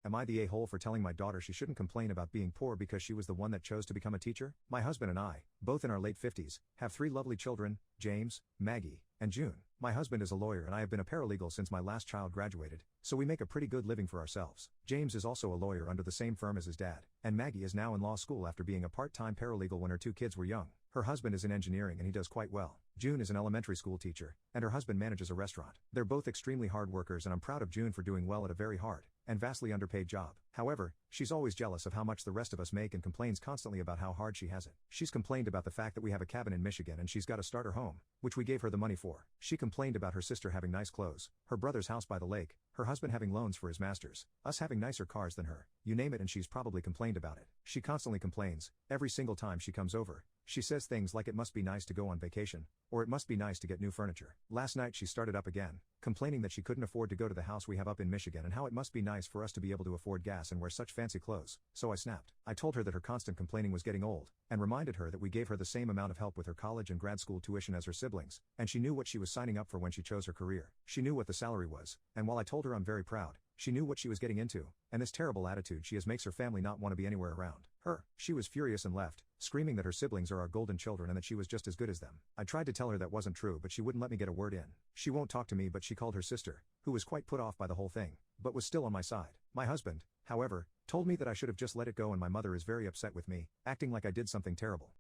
Am I the a-hole for telling my daughter she shouldn't complain about being poor because she was the one that chose to become a teacher? My husband and I, both in our late 50s, have 3 lovely children, James, Maggie, and June. My husband is a lawyer and I have been a paralegal since my last child graduated, so we make a pretty good living for ourselves. James is also a lawyer under the same firm as his dad, and Maggie is now in law school after being a part-time paralegal when her 2 kids were young. Her husband is in engineering and he does quite well. June is an elementary school teacher, and her husband manages a restaurant. They're both extremely hard workers and I'm proud of June for doing well at a very hard and vastly underpaid job. However, she's always jealous of how much the rest of us make and complains constantly about how hard she has it. She's complained about the fact that we have a cabin in Michigan and she's got a starter home, which we gave her the money for. She complained about her sister having nice clothes, her brother's house by the lake, her husband having loans for his masters, us having nicer cars than her. You name it and she's probably complained about it. She constantly complains, every single time she comes over. She says things like it must be nice to go on vacation, or it must be nice to get new furniture. Last night she started up again, complaining that she couldn't afford to go to the house we have up in Michigan and how it must be nice for us to be able to afford gas and wear such fancy clothes. So I snapped. I told her that her constant complaining was getting old, and reminded her that we gave her the same amount of help with her college and grad school tuition as her siblings, and she knew what she was signing up for when she chose her career. She knew what the salary was, and while I told her I'm very proud, she knew what she was getting into, and this terrible attitude she has makes her family not want to be anywhere around her. She was furious and left, screaming that her siblings are our golden children and that she was just as good as them. I tried to tell her that wasn't true but she wouldn't let me get a word in. She won't talk to me but she called her sister, who was quite put off by the whole thing, but was still on my side. My husband, however, told me that I should have just let it go and my mother is very upset with me, acting like I did something terrible.